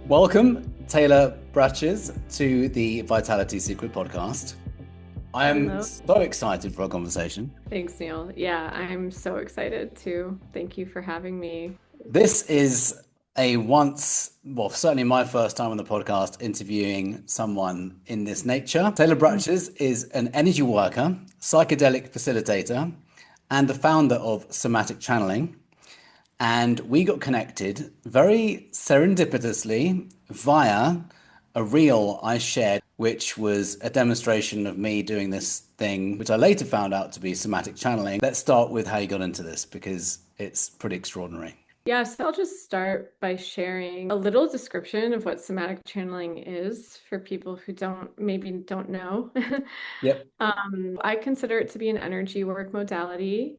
Welcome, Taylor Bratches, to the Vitality Secret podcast. I am Hello. so excited for our conversation. Thanks, Neil. Yeah, I'm so excited too. Thank you for having me. This is certainly my first time on the podcast interviewing someone in this nature. Taylor Bratches is an energy worker, psychedelic facilitator, and the founder of Somatic Channeling. And we got connected very serendipitously via a reel I shared, which was a demonstration of me doing this thing, which I later found out to be somatic channeling. Let's start with how you got into this because it's pretty extraordinary. Yeah, so I'll just start by sharing a little description of what somatic channeling is for people who maybe don't know. Yep. I consider it to be an energy work modality,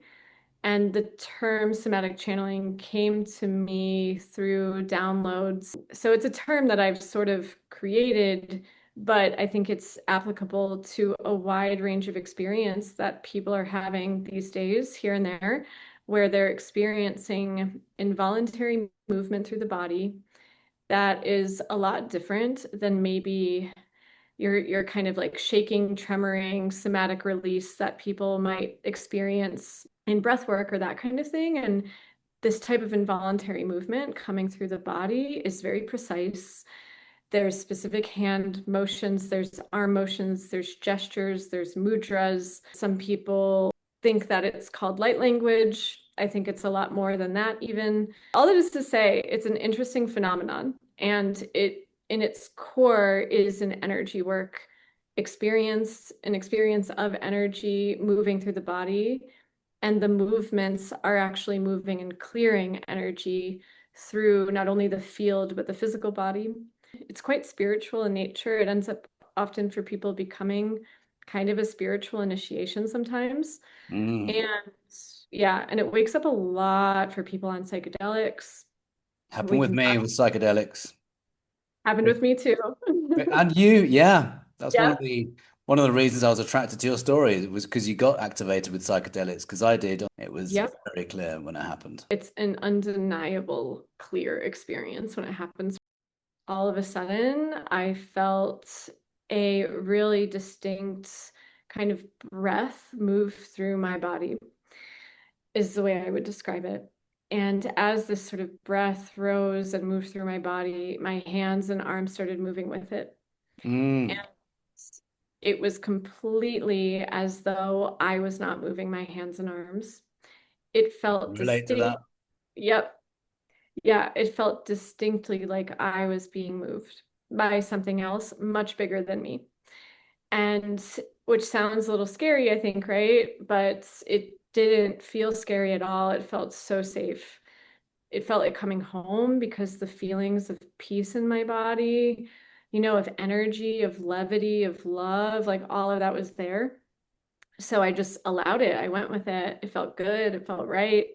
and the term somatic channeling came to me through downloads. So it's a term that I've sort of created, but I think it's applicable to a wide range of experience that people are having these days here and there, where they're experiencing involuntary movement through the body that is a lot different than maybe your kind of like shaking, tremoring, somatic release that people might experience in breath work or that kind of thing. And this type of involuntary movement coming through the body is very precise. There's specific hand motions, there's arm motions, there's gestures, there's mudras. Some people think that it's called light language. I think it's a lot more than that, even. All that is to say, it's an interesting phenomenon, and it, in its core, is an energy work experience, an experience of energy moving through the body. And the movements are actually moving and clearing energy through not only the field, but the physical body. It's quite spiritual in nature. It ends up often for people becoming kind of a spiritual initiation sometimes. Mm. And yeah, and it wakes up a lot for people on psychedelics. Happened We with can me talk, with psychedelics. happened with me too. And you, yeah. That's Yep, one of the reasons I was attracted to your story. It was because you got activated with psychedelics, because I did. It was yep. very clear when it happened. It's an undeniable, clear experience when it happens. All of a sudden, I felt a really distinct kind of breath move through my body, is the way I would describe it. And as this sort of breath rose and moved through my body, my hands and arms started moving with it. And Mm. it was completely as though I was not moving my hands and arms. It felt Relate to distinct. that. Yep. Yeah, it felt distinctly like I was being moved by something else much bigger than me. And which sounds a little scary, I think, right? But it didn't feel scary at all. It felt so safe. It felt like coming home because the feelings of peace in my body, of energy, of levity, of love, like all of that was there. So I just allowed it. I went with it. It felt good. It felt right.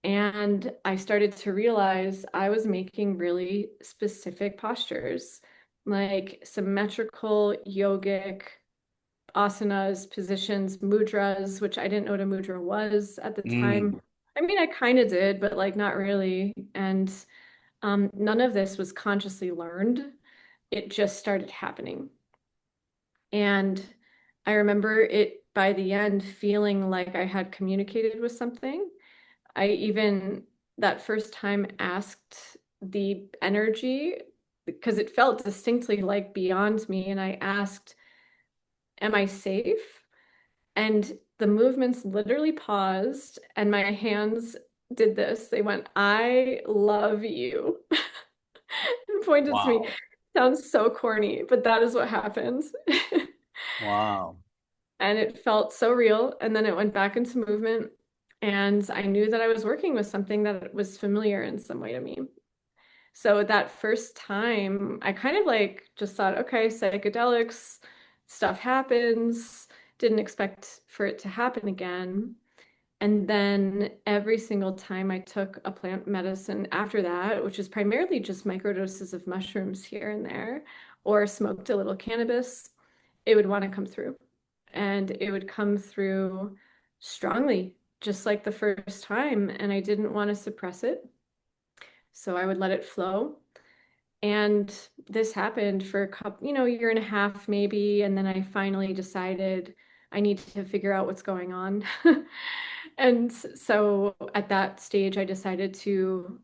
And I started to realize I was making really specific postures, like symmetrical yogic asanas, positions, mudras, which I didn't know what a mudra was at the Mm. time. I mean, I kind of did, but like not really. And none of this was consciously learned. It just started happening. And I remember it by the end feeling like I had communicated with something. I even that first time asked the energy because it felt distinctly like beyond me. And I asked, am I safe? And the movements literally paused, and my hands did this. They went, I love you, and pointed to me. Wow. Sounds so corny, but that is what happened. Wow. And it felt so real. And then it went back into movement. And I knew that I was working with something that was familiar in some way to me. So that first time, I kind of like just thought, okay, psychedelics, stuff happens. Didn't expect for it to happen again. And then every single time I took a plant medicine after that, which is primarily just microdoses of mushrooms here and there, or smoked a little cannabis, it would want to come through. And it would come through strongly, just like the first time. And I didn't want to suppress it. So I would let it flow. And this happened for a couple, year and a half maybe. And then I finally decided I need to figure out what's going on. And so at that stage, I decided to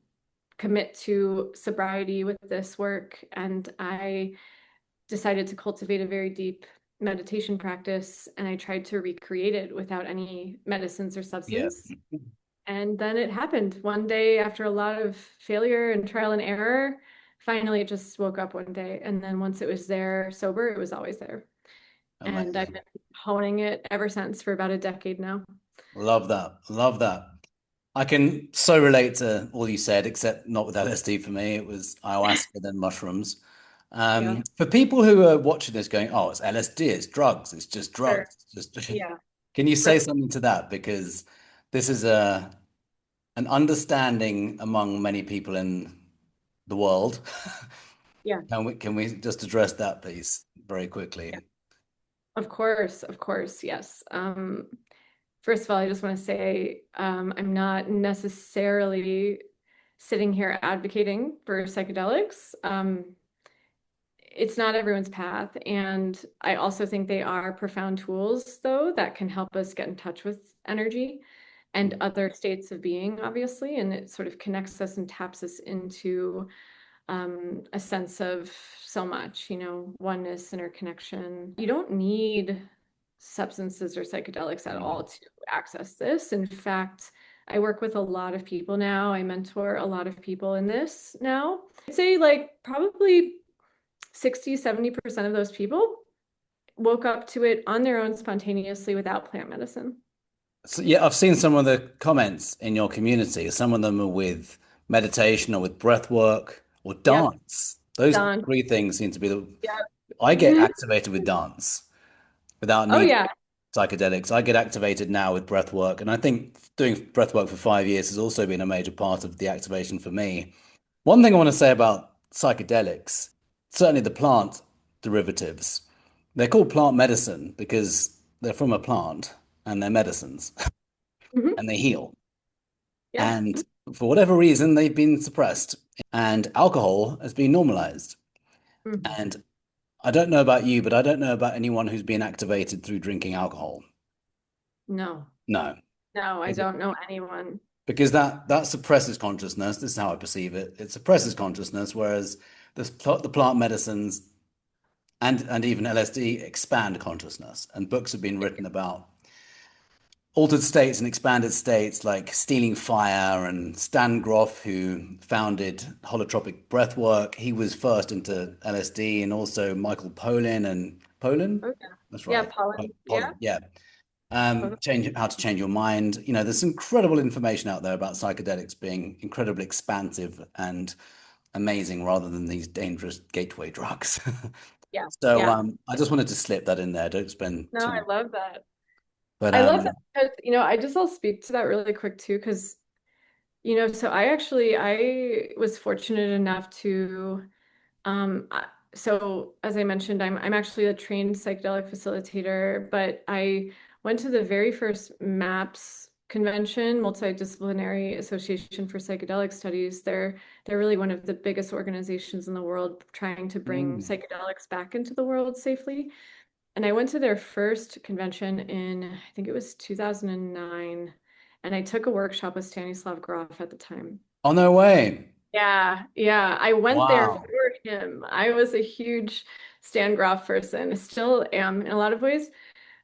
commit to sobriety with this work. And I decided to cultivate a very deep meditation practice. And I tried to recreate it without any medicines or Yeah. substance. And then it happened one day after a lot of failure and trial and error. Finally, it just woke up one day. And then once it was there sober, it was always there. And I've Amazing. been honing it ever since for about a decade now. Love that. Love that. I can so relate to all you said, except not with LSD for me. It was ayahuasca, then mushrooms. Yeah, For people who are watching this going, oh, it's LSD, it's drugs, it's just sure. drugs. It's just Yeah, can you right. say something to that? Because this is a an understanding among many people in the world. Yeah, Can we just address that, please, very quickly? yeah. Of course, yes. First of all, I just want to say I'm not necessarily sitting here advocating for psychedelics. It's not everyone's path. And I also think they are profound tools, though, that can help us get in touch with energy and other states of being, obviously. And it sort of connects us and taps us into a sense of so much, oneness, interconnection. You don't need substances or psychedelics at Mm. all to access this. In fact, I work with a lot of people now. I mentor a lot of people in this now. I'd say like probably 60-70% of those people woke up to it on their own spontaneously without plant medicine. So yeah, I've seen some of the comments in your community. Some of them are with meditation or with breath work or Yep, dance. Those done. three things seem to be the Yep. I get Mhm. activated with dance without Oh needing yeah. psychedelics. I get activated now with breath work. And I think doing breath work for 5 years has also been a major part of the activation for me. One thing I want to say about psychedelics, certainly the plant derivatives, they're called plant medicine because they're from a plant and they're medicines Mhm. and they heal. Yeah. And for whatever reason, they've been suppressed and alcohol has been normalized. Mhm. And I don't know about you, but I don't know about anyone who's been activated through drinking alcohol. No, No, no, I is it? don't know anyone. Because that suppresses consciousness. This is how I perceive it. It suppresses consciousness, whereas the plant medicines and even LSD expand consciousness. And books have been written about altered states and expanded states like Stealing Fire and Stan Groff, who founded holotropic breathwork. He was first into LSD, and also Michael Pollan and Pollan. Okay. That's Yeah, right. pollen. Yeah. Pollan, yeah. Totally. Change how to change your mind. There's incredible information out there about psychedelics being incredibly expansive and amazing rather than these dangerous gateway drugs. Yeah. So Yeah. I just wanted to slip that in there. Don't spend No, too I much. love that. But I love that because, I'll speak to that really quick too, because, so I was fortunate enough to, um, I- so as I mentioned, I'm actually a trained psychedelic facilitator, but I went to the very first MAPS convention, Multidisciplinary Association for Psychedelic Studies. They're really one of the biggest organizations in the world trying to bring mm. psychedelics back into the world safely. And I went to their first convention in, I think it was 2009, and I took a workshop with Stanislav Grof at the time. Oh, no way. Yeah, yeah. I went there for Wow. him. I was a huge Stan Grof person, still am in a lot of ways.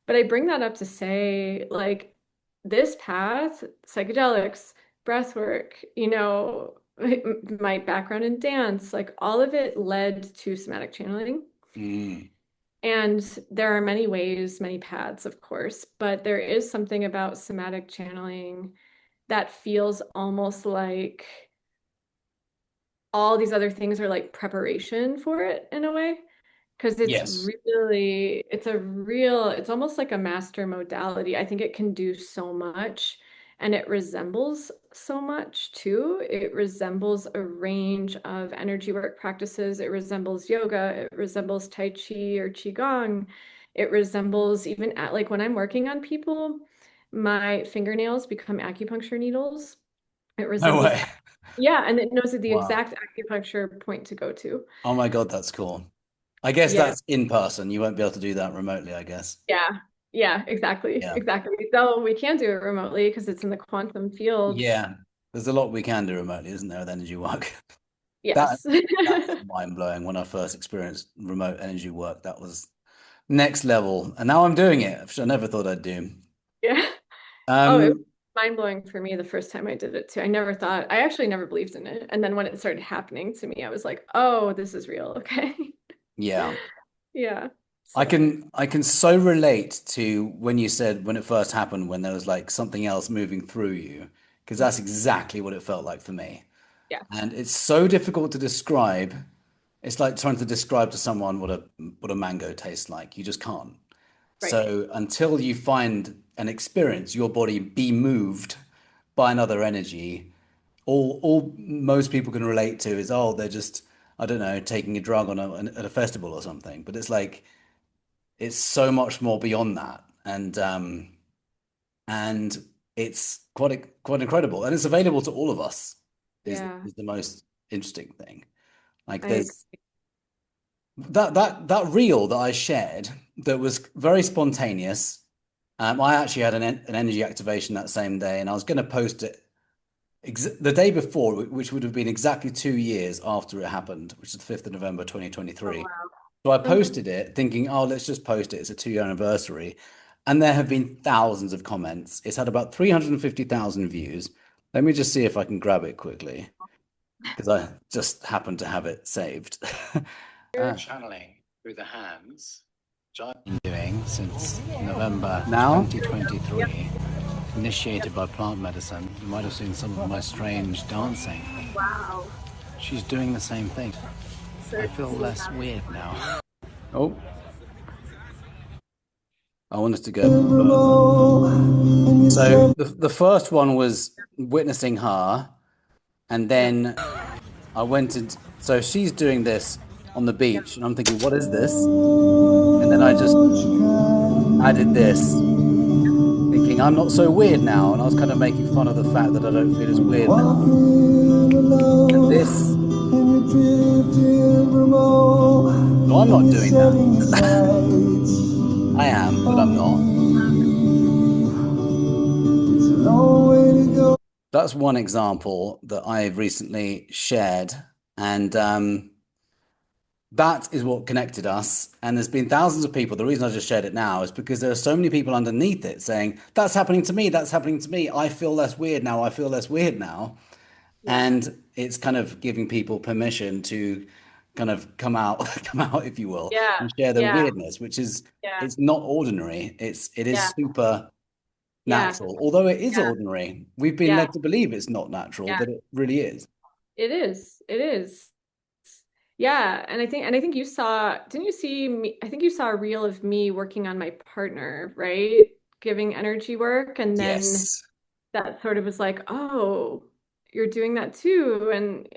But I bring that up to say, like, this path, psychedelics, breathwork, my background in dance, like all of it led to somatic channeling. Mm. And there are many ways, many paths, of course, but there is something about somatic channeling that feels almost like all these other things are like preparation for it in a way. Because Yes. it's almost like a master modality. I think it can do so much and it resembles so much too. It resembles a range of energy work practices. It resembles yoga. It resembles Tai Chi or Qigong. It resembles even at like when I'm working on people, my fingernails become acupuncture needles. It No resembles way. Yeah, and it knows the Wow. exact acupuncture point to go to. Oh my God, that's cool. I guess Yeah. that's in person. You won't be able to do that remotely, I guess. Yeah. Yeah, exactly. Yeah. Exactly. Though we can do it remotely because it's in the quantum fields. Yeah. There's a lot we can do remotely, isn't there, with energy work? That Yes. that was mind blowing when I first experienced remote energy work. That was next level. And now I'm doing it, which I never thought I'd do. Yeah. Oh, it was Um, mind-blowing for me the first time I did it too. I actually never believed in it. And then when it started happening to me, I was like, oh, this is real. Okay. yeah. Yeah. I So, can I can so relate to when you said when it first happened, when there was like something else moving through you, because that's mhm. exactly what it felt like for me. Yeah. And it's so difficult to describe. It's like trying to describe to someone what a mango tastes like. You just can't. Right. So until you find and experience your body be moved by another energy, all most people can relate to is, oh, they're just, I don't know, taking a drug on at a festival or something. But it's like it's so much more beyond that, and it's quite incredible, and it's available to all of us. Yeah. Is the most interesting thing. Like I there's agree. that reel that I shared that was very spontaneous. I actually had an energy activation that same day, and I was going to post it the day before, which would have been exactly 2 years after it happened, which is the 5th of November, Oh, 2023. wow. So I Mhm. posted it thinking, oh, let's just post it. It's a 2 year anniversary. And there have been thousands of comments. It's had about 350,000 views. Let me just see if I can grab it quickly because I just happen to have it saved. Channeling through the hands, which I've been doing since November now, Yep. 2023, Yep. initiated by plant medicine. You might have seen some of my strange dancing. Wow. She's doing the same thing. I feel Certainly. less weird now. Oh, I wanted to go further. So the first one was witnessing her, and Yep. then I went and so she's doing this on the Yep. beach, and I'm thinking, what is this? And then I just added this, thinking I'm not so weird now, and I was kind of making fun of the fact that I don't feel as weird now. And this, no, I'm not doing that. I am, but I'm not. That's one example that I've recently shared, and that is what connected us. And there's been thousands of people. The reason I just shared it now is because there are so many people underneath it saying, that's happening to me. That's happening to me. I feel less weird now. I feel less weird now. Yeah. And it's kind of giving people permission to kind of come out, come out, if you will, Yeah. and share their Yeah. weirdness, which is, Yeah. it's not ordinary. It Yeah. is super Yeah. natural, although it is Yeah. ordinary. We've been Yeah. led to believe it's not natural, Yeah. but it really is. It is. It is. Yeah, and I think you saw, didn't you see me? I think you saw a reel of me working on my partner, right? Giving energy work, and then Yes. that sort of was like, oh, you're doing that too. And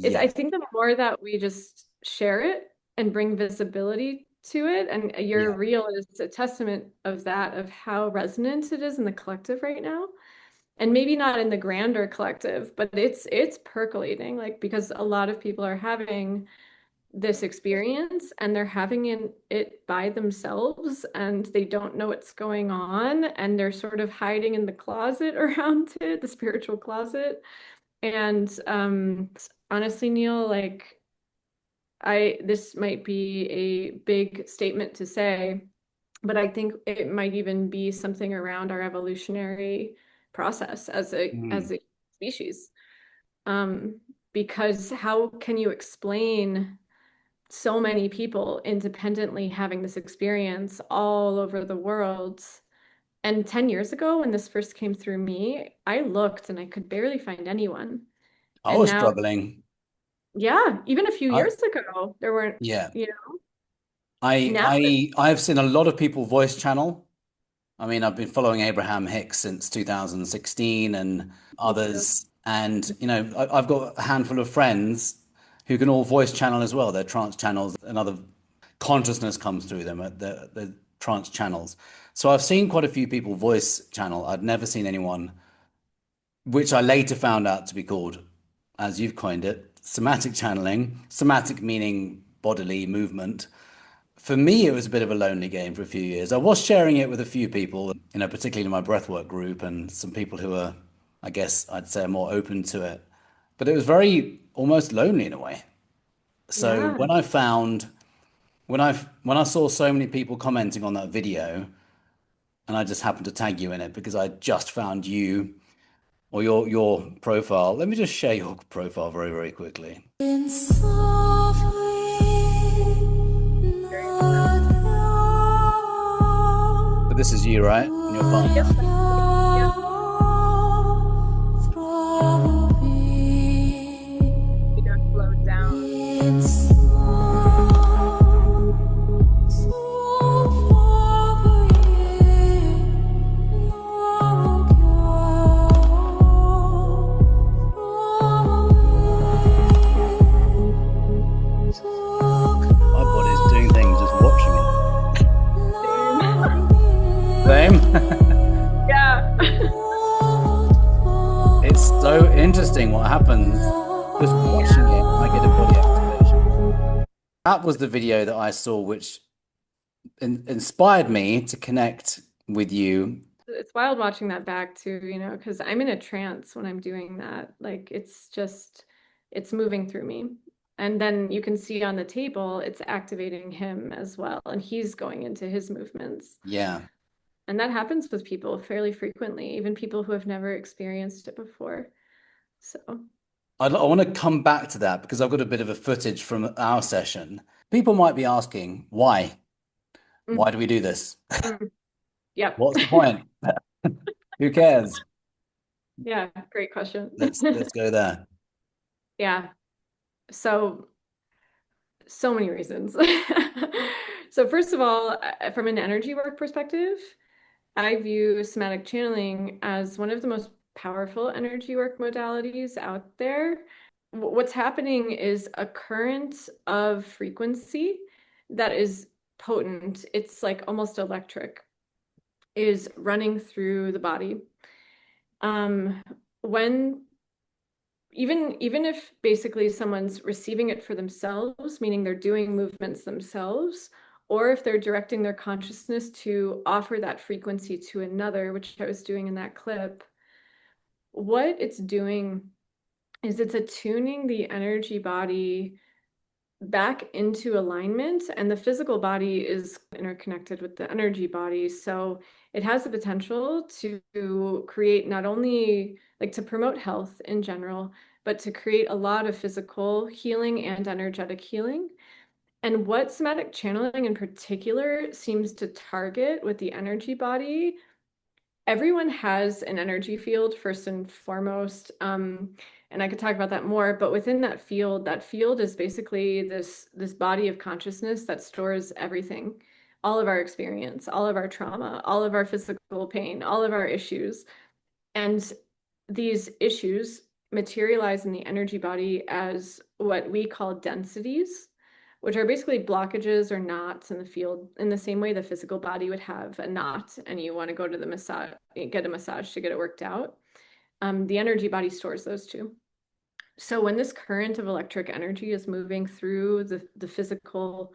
I Yes. think the more that we just share it and bring visibility to it, and your Yeah. reel is a testament of that, of how resonant it is in the collective right now. And maybe not in the grander collective, but it's percolating, like because a lot of people are having this experience and they're having it by themselves and they don't know what's going on and they're sort of hiding in the closet around it, the spiritual closet. And honestly, Neil, like I this might be a big statement to say, but I think it might even be something around our evolutionary process as Mm. a species. Um, because how can you explain so many people independently having this experience all over the world? And 10 years ago, when this first came through me, I looked and I could barely find anyone. I And was now, struggling. yeah, even a few I years ago, there weren't, yeah. you know, I now, I I've seen a lot of people voice channel. I mean, I've been following Abraham Hicks since 2016 and me too. others. And, I've got a handful of friends who can all voice channel as well. They're trance channels. Another consciousness comes through them at the trance channels. So I've seen quite a few people voice channel. I'd never seen anyone, which I later found out to be called. as you've coined it, somatic channeling, somatic meaning bodily movement. For me, it was a bit of a lonely game for a few years. I was sharing it with a few people, particularly in my breathwork group and some people who are, I guess I'd say, more open to it. But it was very almost lonely in a way. So Yeah. when I saw so many people commenting on that video, and I just happened to tag you in it because I just found you or your profile. Let me just share your profile very, very quickly. Very But this is you, right? And your Yep. partner. Yep. You got slowed down. My body's doing things just watching it. Same. Same. Yeah. It's so interesting what happens just watching it. I get a body activation. That was the video that I saw, which inspired me to connect with you. It's wild watching that back too, because I'm in a trance when I'm doing that. Like it's moving through me. And then you can see on the table, it's activating him as well. And he's going into his movements. Yeah. And that happens with people fairly frequently, even people who have never experienced it before. So, I want to come back to that because I've got a bit of a footage from our session. People might be asking, why? mm, Why do we do this? mm, yep. What's the point? Who cares? Yeah, great question. Let's go there. Yeah. So, so many reasons. So, first of all, from an energy work perspective, I view somatic channeling as one of the most powerful energy work modalities out there. What's happening is a current of frequency that is potent. It's like almost electric, is running through the body. When even if basically someone's receiving it for themselves, meaning they're doing movements themselves, or if they're directing their consciousness to offer that frequency to another, which I was doing in that clip, what it's doing is it's attuning the energy body back into alignment, and the physical body is interconnected with the energy body. So it has the potential to create not only like to promote health in general, but to create a lot of physical healing and energetic healing. And what somatic channeling in particular seems to target with the energy body, everyone has an energy field first and foremost. And I could talk about that more, but within that field is basically this body of consciousness that stores everything, all of our experience, all of our trauma, all of our physical pain, all of our issues. And these issues materialize in the energy body as what we call densities, which are basically blockages or knots in the field, in the same way the physical body would have a knot and you want to go to the massage, get a massage to get it worked out. The energy body stores those too. So when this current of electric energy is moving through the physical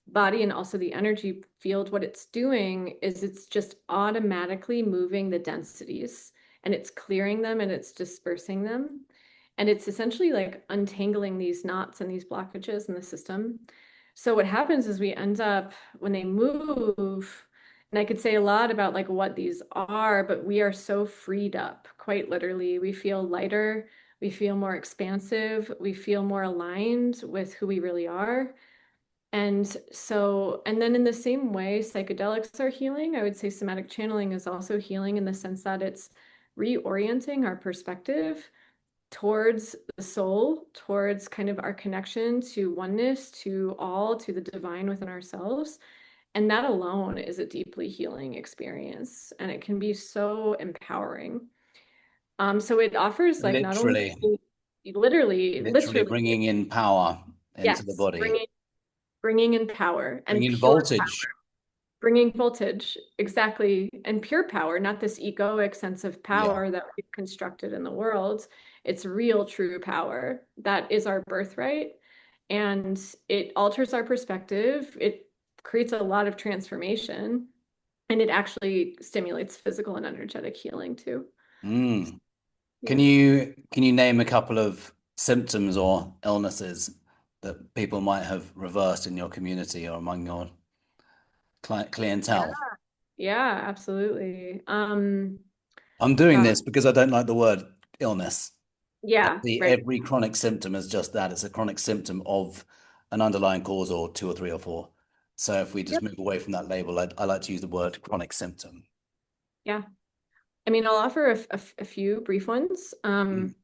body and also the energy field, what it's doing is it's just automatically moving the densities, and it's clearing them and it's dispersing them. And it's essentially like untangling these knots and these blockages in the system. So what happens is we end up, when they move, and I could say a lot about like what these are, but we are so freed up, quite literally. We feel lighter, we feel more expansive, we feel more aligned with who we really are. And then in the same way, psychedelics are healing. I would say somatic channeling is also healing in the sense that it's reorienting our perspective towards the soul, towards kind of our connection to oneness, to all, to the divine within ourselves. And that alone is a deeply healing experience. And it can be so empowering. So it offers like not only Literally, literally literally, bringing in power into the yes, body, bringing in power and bringing pure voltage. bringing voltage, exactly, and pure power, not this egoic sense of Yeah. power that we've constructed in the world. It's real, true power. That is our birthright. And it alters our perspective. It creates a lot of transformation, and it actually stimulates physical and energetic healing too. Mm. Can Yeah. you name a couple of symptoms or illnesses that people might have reversed in your community or among your Yeah. clientele? Yeah, absolutely. I'm doing God. this because I don't like the word illness. I Yeah, see right. every chronic symptom as just that. It's a chronic symptom of an underlying cause or two or three or four. So if we just Yep. move away from that label, I like to use the word chronic symptom. Yeah. I mean, I'll offer a few brief ones. Mm.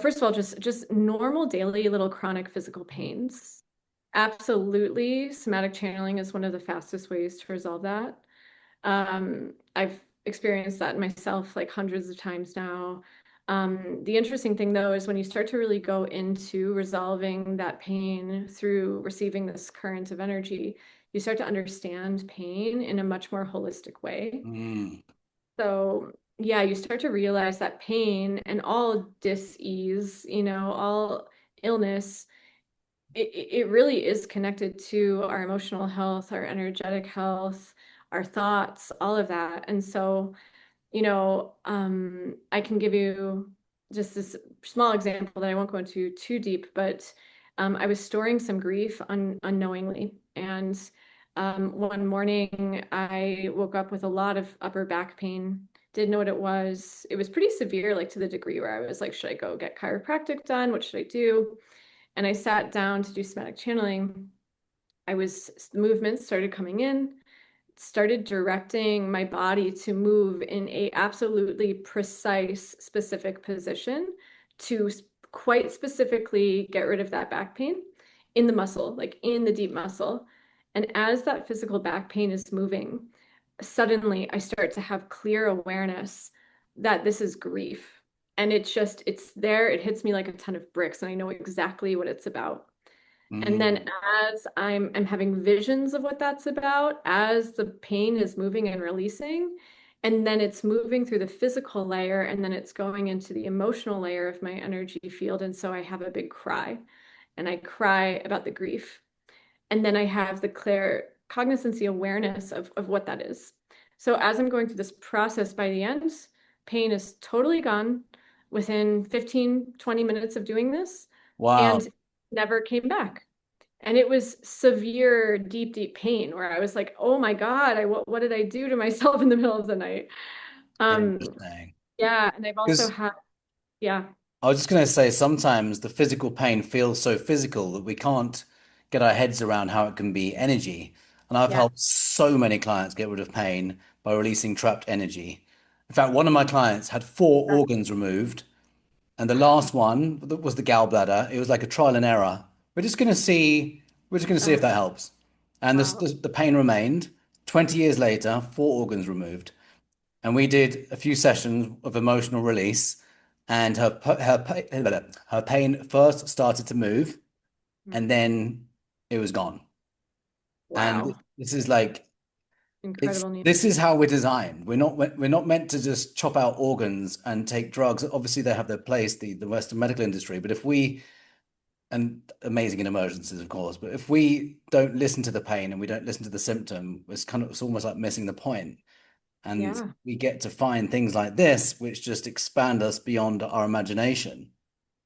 First of all, just normal daily little chronic physical pains. Absolutely, somatic channeling is one of the fastest ways to resolve that. I've experienced that myself like hundreds of times now. The interesting thing though is when you start to really go into resolving that pain through receiving this current of energy, you start to understand pain in a much more holistic way. Mm. So, yeah, you start to realize that pain and all dis-ease, all illness, it really is connected to our emotional health, our energetic health, our thoughts, all of that. And so, I can give you just this small example that I won't go into too deep, but I was storing some grief unknowingly. And one morning I woke up with a lot of upper back pain, didn't know what it was. It was pretty severe, like to the degree where I was like, should I go get chiropractic done? What should I do? And I sat down to do somatic channeling. The movements started coming in, started directing my body to move in a absolutely precise, specific position to quite specifically get rid of that back pain in the muscle, like in the deep muscle. And as that physical back pain is moving, suddenly I start to have clear awareness that this is grief. And it's there, it hits me like a ton of bricks, and I know exactly what it's about. And Mm. then as I'm having visions of what that's about, as the pain is moving and releasing, and then it's moving through the physical layer, and then it's going into the emotional layer of my energy field. And so I have a big cry, and I cry about the grief. And then I have the clear cognizancy awareness of what that is. So as I'm going through this process, by the end, pain is totally gone within 15, 20 minutes of doing this, Wow. and never came back. And it was severe, deep, deep pain where I was like, oh my God, what did I do to myself in the middle of the night? Um, Interesting. yeah, and I've also Because had, yeah, I was just going to say sometimes the physical pain feels so physical that we can't get our heads around how it can be energy. And I've yeah, helped so many clients get rid of pain by releasing trapped energy. In fact, one of my clients had four organs removed, and the last one was the gallbladder. It was like a trial and error. We're just going to see, we're just going to see if oh, that helps. And wow, the pain remained. 20 years later, four organs removed. And we did a few sessions of emotional release, and her pain first started to move, and mm, then it was gone. And wow, this is like incredible news. this is how we're designed. We're not meant to just chop out organs and take drugs. Obviously, they have their place, the Western medical industry. But if we and amazing in emergencies, of course, but if we don't listen to the pain and we don't listen to the symptom, it's almost like missing the point. And Yeah, we get to find things like this, which just expand us beyond our imagination.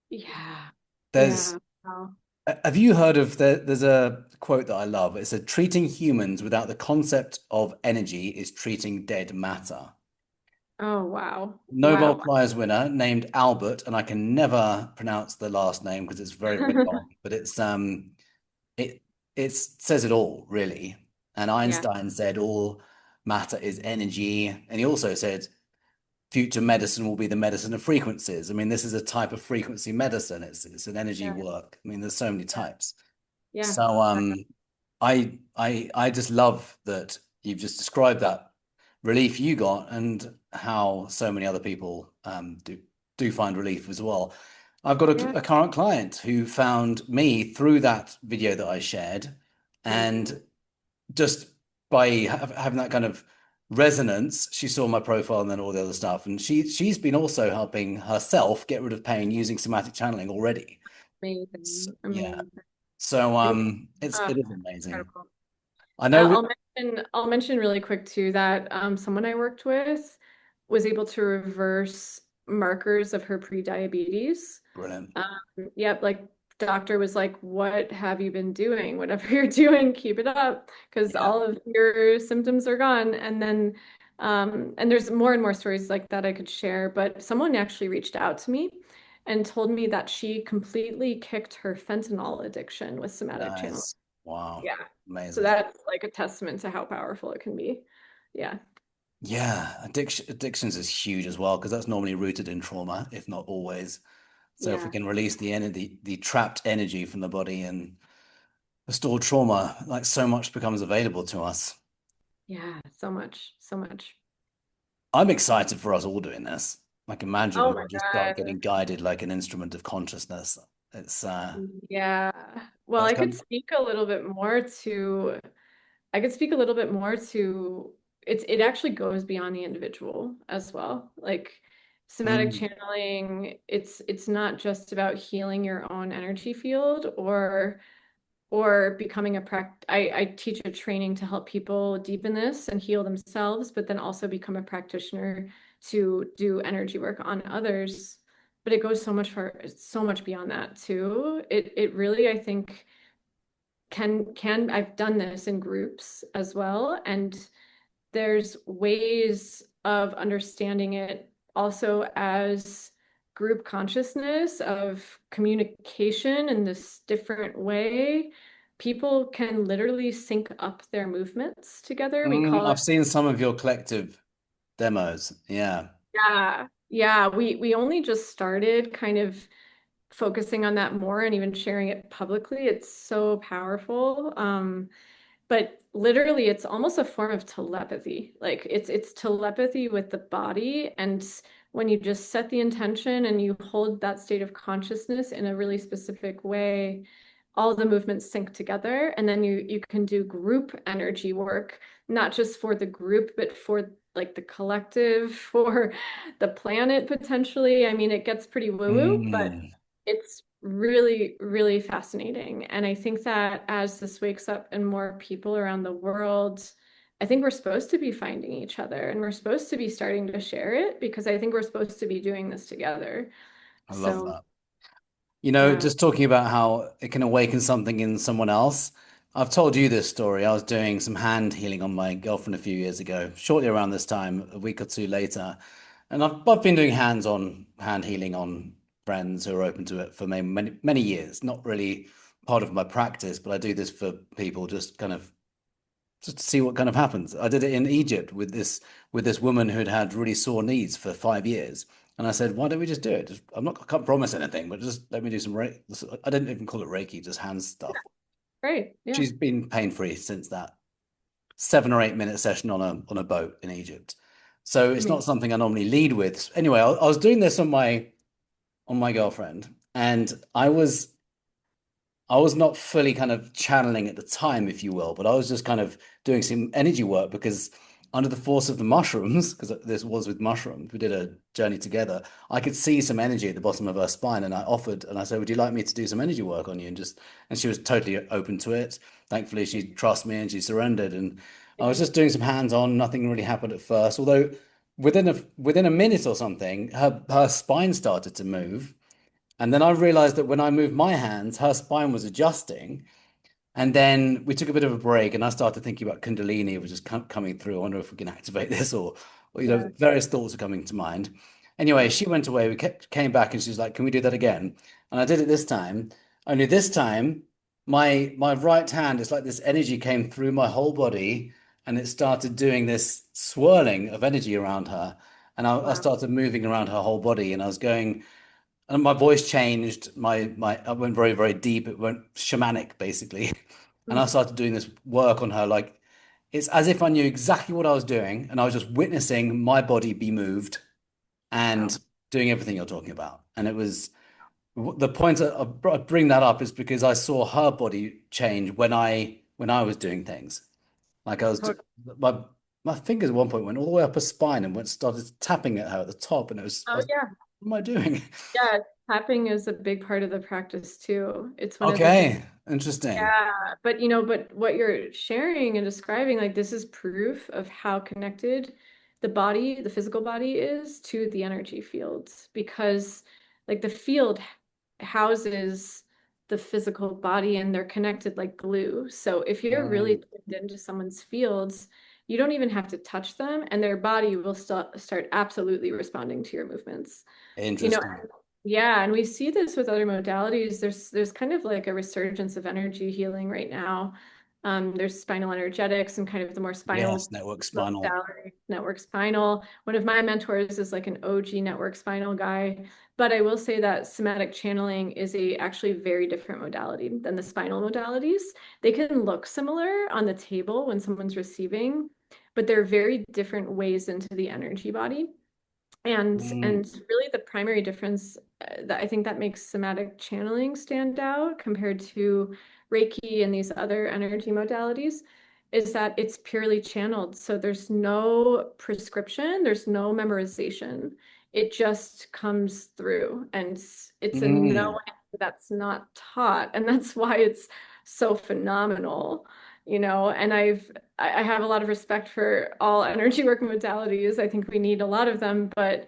yeah, There's, yeah. Wow. have you heard of there's a quote that I love. It said, treating humans without the concept of energy is treating dead matter. Oh, wow. Nobel Wow. Prize winner named Albert, and I can never pronounce the last name because it's very, very long, but it it says it all, really. And Yeah, Einstein said all matter is energy, and he also said future medicine will be the medicine of frequencies. I mean, this is a type of frequency medicine. It's an energy yeah, work. I mean, there's so many yeah, types. yeah. So I just love that you've just described that relief you got and how so many other people do find relief as well. I've got Yeah, a current client who found me through that video that I shared, amazing. and just by having that kind of resonance, she saw my profile and then all the other stuff. And she's been also helping herself get rid of pain using somatic channeling already. Amazing, Yeah. amazing. So Yeah. it is amazing. Incredible. I know. I'll mention really quick too that someone I worked with was able to reverse markers of her pre-diabetes. Brilliant. Yep, like doctor was like, "What have you been doing? Whatever you're doing, keep it up, because Yeah. all of your symptoms are gone." And there's more and more stories like that I could share, but someone actually reached out to me and told me that she completely kicked her fentanyl addiction with somatic channeling. Nice. Wow. Yeah. So Amazing. that's like a testament to how powerful it can be. Yeah. Yeah. Addictions is huge as well because that's normally rooted in trauma, if not always. So if we Yeah. can release the energy, the trapped energy from the body and restore trauma, like so much becomes available to us. Yeah. So much. So much. I'm excited for us all doing this. Like imagine Oh we my all just start God. getting guided like an instrument of consciousness. It's Yeah. Well, that's kind I could speak a little bit more to it actually goes beyond the individual as well. Like somatic mm, channeling, it's not just about healing your own energy field or becoming a I teach a training to help people deepen this and heal themselves, but then also become a practitioner to do energy work on others. But it goes so much beyond that too. It really, I think, can I've done this in groups as well, and there's ways of understanding it also as group consciousness of communication in this different way. People can literally sync up their movements together. We call it, I've seen some of your collective demos. Yeah. yeah, yeah. We only just started kind of focusing on that more and even sharing it publicly. It's so powerful. But literally it's almost a form of telepathy. Like it's telepathy with the body. And when you just set the intention and you hold that state of consciousness in a really specific way, all the movements sync together. And then you can do group energy work, not just for the group, but for like the collective, for the planet potentially. I mean, it gets pretty woo-woo, but Mm, it's really, really fascinating. And I think that as this wakes up in more people around the world, I think we're supposed to be finding each other and we're supposed to be starting to share it because I think we're supposed to be doing this together. I love So, that. You know, yeah. just talking about how it can awaken something in someone else. I've told you this story. I was doing some hand healing on my girlfriend a few years ago, shortly around this time, a week or two later. And I've been doing hands-on hand healing on friends who are open to it for many years. Not really part of my practice, but I do this for people just to see what kind of happens. I did it in Egypt with this woman who'd had really sore knees for 5 years. And I said, why don't we just do it? I can't promise anything, but just let me do some Reiki. I didn't even call it Reiki, just hand stuff. Great. Yeah. She's been pain-free since that 7 or 8 minute session on a boat in Egypt. So it's not Amazing. something I normally lead with. Anyway, I was doing this on my girlfriend, and I was not fully kind of channeling at the time, if you will, but I was just kind of doing some energy work because under the force of the mushrooms, because this was with mushrooms, we did a journey together. I could see some energy at the bottom of her spine, and I offered, and I said, "Would you like me to do some energy work on you?" And she was totally open to it. Thankfully, she trusts me and she surrendered. And I was just doing some hands-on. Nothing really happened at first, although within a minute or something, her spine started to move. And then I realized that when I moved my hands, her spine was adjusting. And then we took a bit of a break, and I started thinking about Kundalini, which is coming through. I wonder if we can activate this, or Yeah. various thoughts are coming to mind. Anyway, she went away. Came back, and she's like, "Can we do that again?" And I did it this time. Only this time, my right hand, it's like this energy came through my whole body, and it started doing this swirling of energy around her. And I Wow. started moving around her whole body, and I was going. And my voice changed. My I went very deep. It went shamanic basically, and I Mm. started doing this work on her. Like it's as if I knew exactly what I was doing, and I was just witnessing my body be moved Wow. and doing everything you're talking about. And it was the point I bring that up is because I saw her body change when I was doing things. Like I was, Totally. my fingers at one point went all the way up her spine and started tapping at her at the top, and I Oh was, yeah. what am I doing? Yeah, tapping is a big part of the practice too. It's one of the things. Okay, interesting. Yeah, but but what you're sharing and describing, like this is proof of how connected the body, the physical body is to the energy fields because like the field houses the physical body and they're connected like glue. So if you're really Mm, tuned into someone's fields, you don't even have to touch them and their body will start absolutely responding to your movements. You know, interesting. yeah, and we see this with other modalities. There's kind of like a resurgence of energy healing right now. There's spinal energetics and kind of the more Yes, spinal network spinal. modality, network spinal. One of my mentors is like an OG network spinal guy. But I will say that somatic channeling is a actually very different modality than the spinal modalities. They can look similar on the table when someone's receiving, but they're very different ways into the energy body. And Mm, really the primary difference that I think that makes somatic channeling stand out compared to Reiki and these other energy modalities is that it's purely channeled. So there's no prescription, there's no memorization. It just comes through and it's a knowing mm. that's not taught. And that's why it's so phenomenal, and I have a lot of respect for all energy work modalities. I think we need a lot of them, but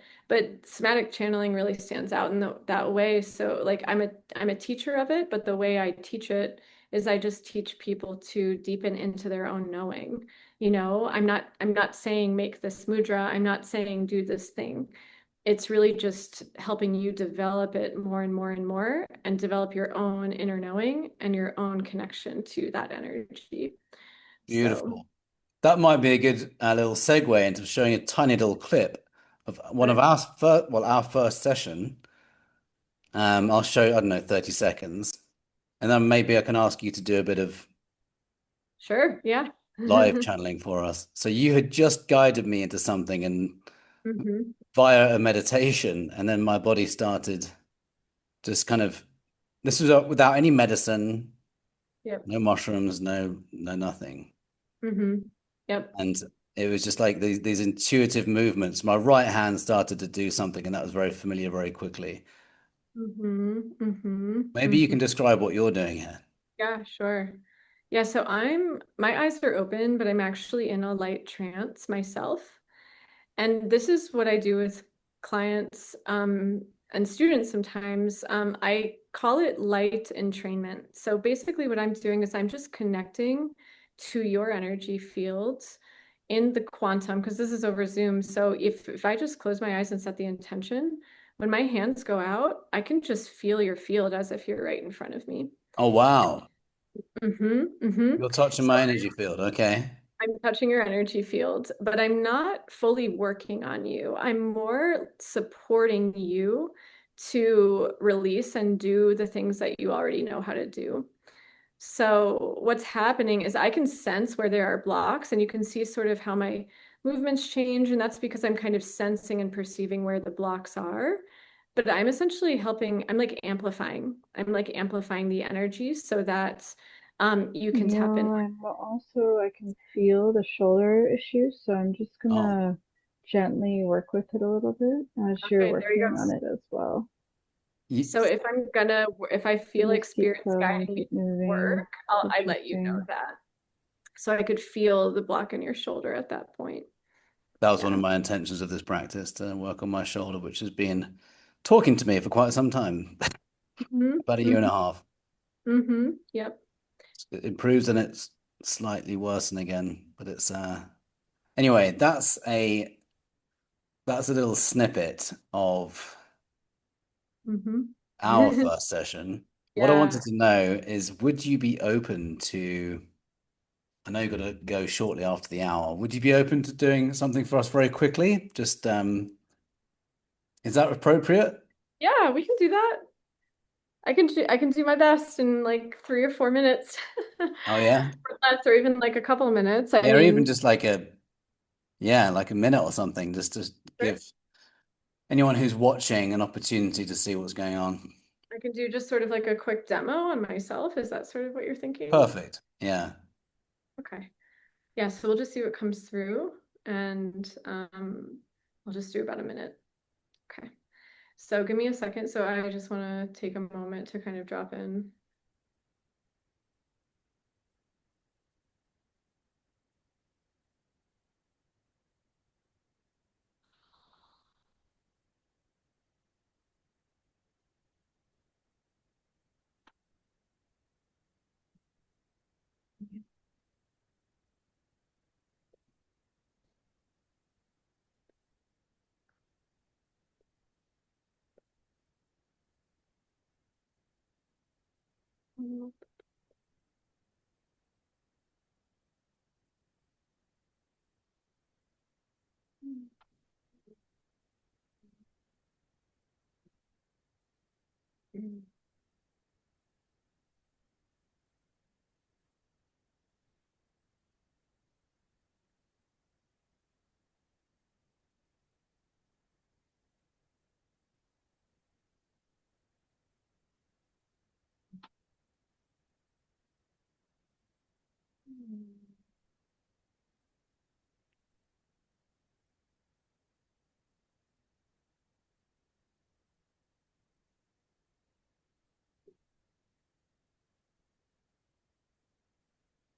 somatic channeling really stands out in that way. So like I'm a teacher of it, but the way I teach it is I just teach people to deepen into their own knowing. I'm not saying make this mudra. I'm not saying do this thing. It's really just helping you develop it more and more and more and develop your own inner knowing and your own connection to that energy. So Beautiful. That might be a good little segue into showing a tiny little clip of one of sure, our first session. I'll show, I don't know, 30 seconds. And then maybe I can ask you to do a bit of sure, yeah. live channeling for us. So you had just guided me into something and hmm via a meditation, and then my body started just kind of, this was without any medicine, Yep. no mushrooms, no nothing. Yep. And it was just like these intuitive movements. My right hand started to do something, and that was very familiar very quickly. Maybe you can hmm describe what you're doing here. Yeah, sure. Yeah, so my eyes are open, but I'm actually in a light trance myself. And this is what I do with clients and students sometimes. I call it light entrainment. So basically, what I'm doing is I'm just connecting to your energy fields in the quantum, because this is over Zoom. So if I just close my eyes and set the intention, when my hands go out, I can just feel your field as if you're right in front of me. Oh, wow. Mm-hmm. You're touching So my energy field. Okay. I'm touching your energy field, but I'm not fully working on you. I'm more supporting you to release and do the things that you already know how to do. So what's happening is I can sense where there are blocks, and you can see sort of how my movements change, and that's because I'm kind of sensing and perceiving where the blocks are. But I'm essentially helping, I'm like amplifying the energy so that you can tap in. Yeah, I'm also, I can feel the shoulder issue, so I'm just Oh, gonna gently work with it a little bit as you're Okay, there you working go. on it as well. you, So if I feel like Just keep spirit's guiding me keep to moving, work, I let you know adjusting. that. So I could feel the block in your shoulder at that point. that was one of Yeah. my intentions of this practice to work on my shoulder, which has been talking to me for quite some time, about a year and a hmm half. Yep. It improves and it's slightly worsen again, but it's anyway, that's a little snippet of hmm our first session. What I Yeah. wanted to know is, would you be open to, I know you've got to go shortly after the hour. Would you be open to doing something for us very quickly? Just, is that appropriate? Yeah, we can do that. I can do my best in like 3 or 4 minutes. Oh yeah. Or less, or even like a couple of minutes. I Yeah, or even mean, just like like a minute or something, just to sure. give anyone who's watching an opportunity to see what's going on. I can do just sort of like a quick demo on myself. Is that sort of what you're thinking? Perfect. Yeah. Okay. Yeah, so we'll just see what comes through, and we'll just do about a minute. Okay. So give me a second. So I just want to take a moment to kind of drop in.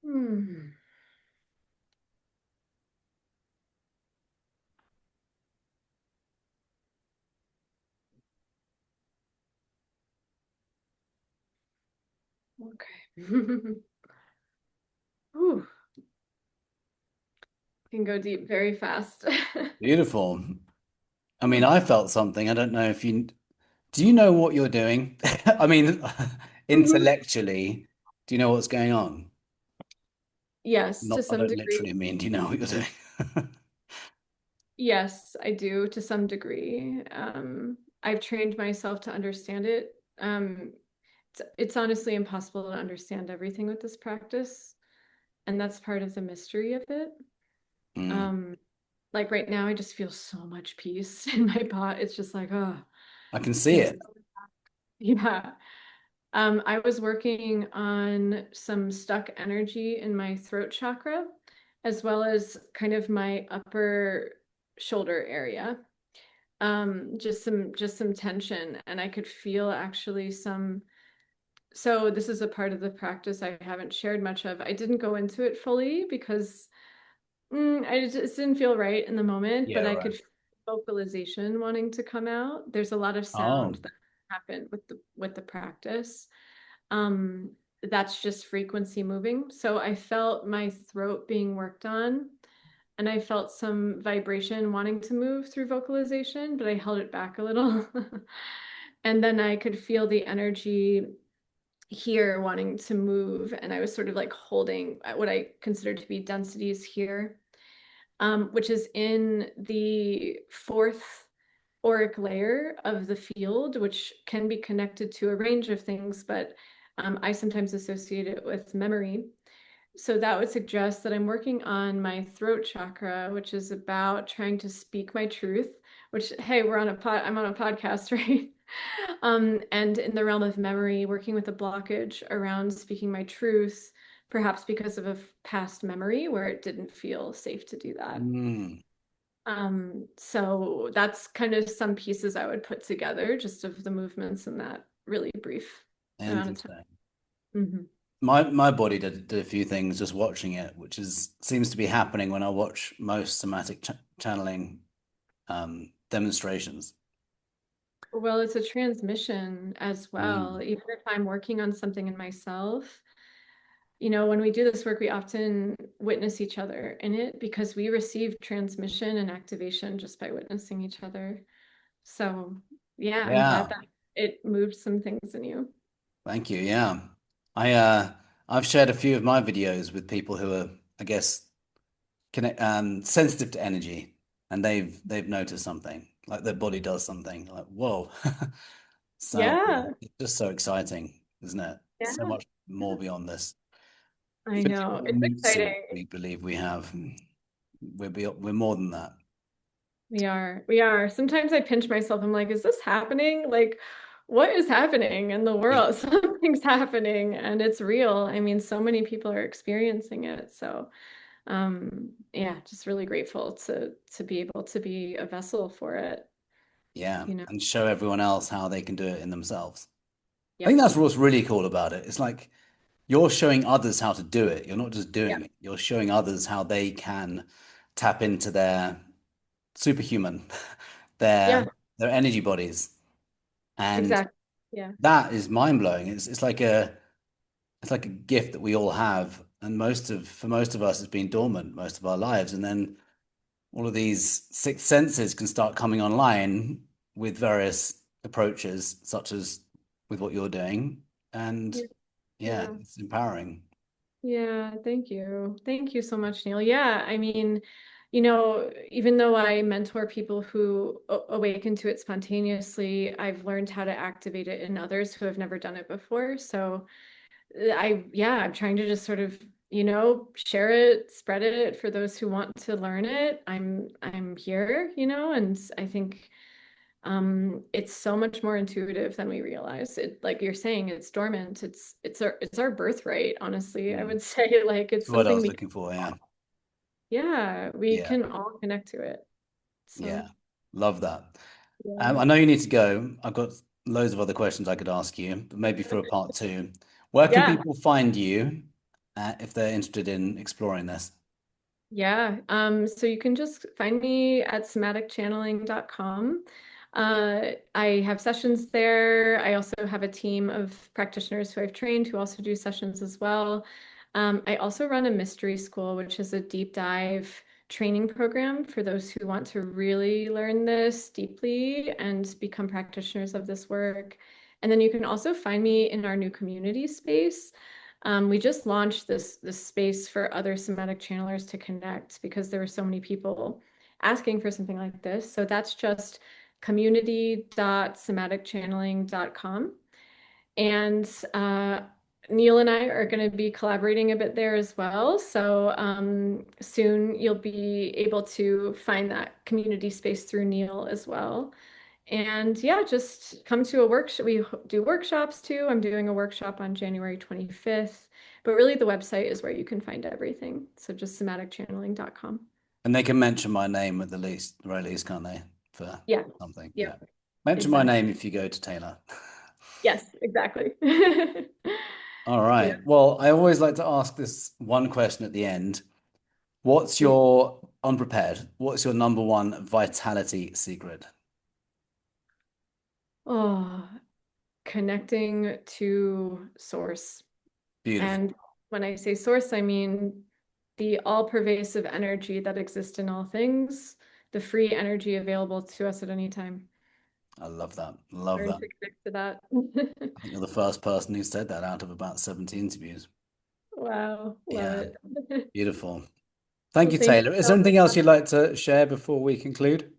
Hmm. Okay. Whew. Can go deep very fast. Beautiful. I mean, I felt something. I don't know if do you know what you're doing? I mean, Mhm. intellectually, do you know what's going on? Yes, to Not, I some don't degree. literally mean, do you know what you're doing? Yes, I do to some degree. I've trained myself to understand it. It's honestly impossible to understand everything with this practice, and that's part of the mystery of it. Mm, Um, like right now, I just feel so much peace in my body. It's just like, oh, I can see feels, it. yeah. I was working on some stuck energy in my throat chakra, as well as kind of my upper shoulder area. Just some tension, and I could feel actually some. So this is a part of the practice I haven't shared much of. I didn't go into it fully because I just didn't feel right in the moment, Yeah, but I right. could feel vocalization wanting to come out. There's a lot of Oh, sound that happened with the practice. Um, that's just frequency moving. So I felt my throat being worked on, and I felt some vibration wanting to move through vocalization, but I held it back a little. And then I could feel the energy here wanting to move, and I was sort of like holding what I consider to be densities here, which is in the fourth auric layer of the field, which can be connected to a range of things, but I sometimes associate it with memory. So that would suggest that I'm working on my throat chakra, which is about trying to speak my truth, which, hey, I'm on a podcast, right? And in the realm of memory, working with a blockage around speaking my truth, perhaps because of a past memory where it didn't feel safe to do that. mm, So that's kind of some pieces I would put together just of the movements in that really brief amount of time. interesting. Mhm. My body did a few things just watching it, which is seems to be happening when I watch most somatic channeling demonstrations. Well, it's a transmission as well. Mm, Even if I'm working on something in myself, when we do this work, we often witness each other in it because we receive transmission and activation just by witnessing each other. So, yeah, I'm glad yeah, that it moved some things in you. thank you. Yeah, I've shared a few of my videos with people who are, I guess, sensitive to energy, and they've noticed something, like their body does something. Like, whoa. So Yeah, it's just so exciting, isn't it? So yeah, much more beyond this I know. physical It's meat suit exciting. we believe we have. We're more than that. We are. We are. Sometimes I pinch myself. I'm like, is this happening? Like, what is happening in the Yeah. world? Something's happening and it's real. I mean, so many people are experiencing it. So, Yeah, just really grateful to be able to be a vessel for it, Yeah, you know. and show everyone else how they can do it in themselves. I think Yep. that's what's really cool about it. It's like you're showing others how to do it. You're not just Yeah. doing it. You're showing others how they can tap into their superhuman, their Yeah, their energy bodies. And exactly. Yeah. that is mind blowing. It's like a gift that we all have. And for most of us, it's been dormant most of our lives. And then all of these sixth senses can start coming online with various approaches, such as with what you're doing. And Yeah. yeah, Yeah. it's empowering. Yeah, thank you. Thank you so much, Neil. Yeah, I mean, even though I mentor people who awaken to it spontaneously, I've learned how to activate it in others who have never done it before. So I'm trying to just sort of, share it, spread it for those who want to learn it. I'm here, and I think it's so much more intuitive than we realize. It, like you're saying, it's dormant. It's our birthright, honestly. I Mm. would say, like, That's it's what I something was we looking for. Yeah. yeah, we Yeah. can all connect to it. Yeah. So Love that. yeah. I know you need to go. I've got loads of other questions I could ask you, but maybe for a part two. Where can Yeah. people find you if they're interested in exploring this? Yeah. So you can just find me at somaticchanneling.com. I have sessions there. I also have a team of practitioners who I've trained who also do sessions as well. I also run a mystery school, which is a deep dive training program for those who want to really learn this deeply and become practitioners of this work. And then you can also find me in our new community space. We just launched this space for other somatic channelers to connect because there were so many people asking for something like this. So that's just community.somaticchanneling.com. And Neil and I are going to be collaborating a bit there as well. So soon you'll be able to find that community space through Neil as well. And yeah, just come to a workshop. We do workshops too. I'm doing a workshop on January 25th, but really the website is where you can find everything. So just somaticchanneling.com. And they can mention my name at the least, the very least, can't they? For Yeah. something. Yeah. Yep. Mention my Exactly. name if you go to Taylor. Yes, exactly. All Yeah. right. Well, I always like to ask this one question at the end. What's Yeah. your unprepared? What's your number one vitality secret? Oh, connecting to source. Beautiful. And when I say source, I mean the all-pervasive energy that exists in all things, the free energy available to us at any time. I love that. Love Learn that. to connect to that. I think you're the first person who said that out of about 70 interviews. Wow, love Yeah, it. beautiful. Thank Well, you, thank you Taylor. Is there so anything else much. you'd like to share before we conclude?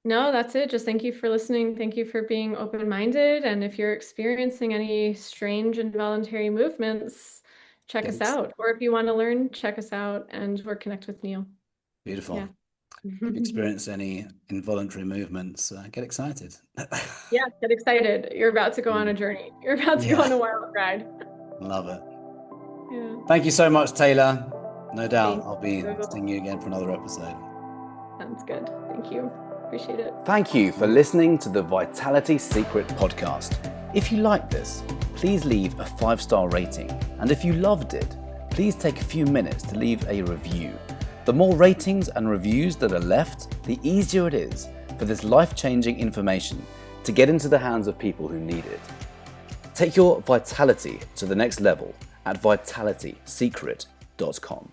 No, that's it. Just thank you for listening. Thank you for being open-minded. And if you're experiencing any strange involuntary movements, check us Yes. out. Or if you want to learn, check us out or connect with Neil. Beautiful. Yeah. If you experience any involuntary movements, get excited. Yeah, get excited. You're about to go on a journey. You're about to go Yeah, on a wild ride. love it. Yeah. Thank you so much, Taylor. No doubt Thank I'll be you. seeing you again for another episode. Sounds good. Thank you. Appreciate it. Thank you for listening to the Vitality Secret podcast. If you like this, please leave a 5-star rating. And if you loved it, please take a few minutes to leave a review. The more ratings and reviews that are left, the easier it is for this life-changing information to get into the hands of people who need it. Take your vitality to the next level at vitalitysecret.com.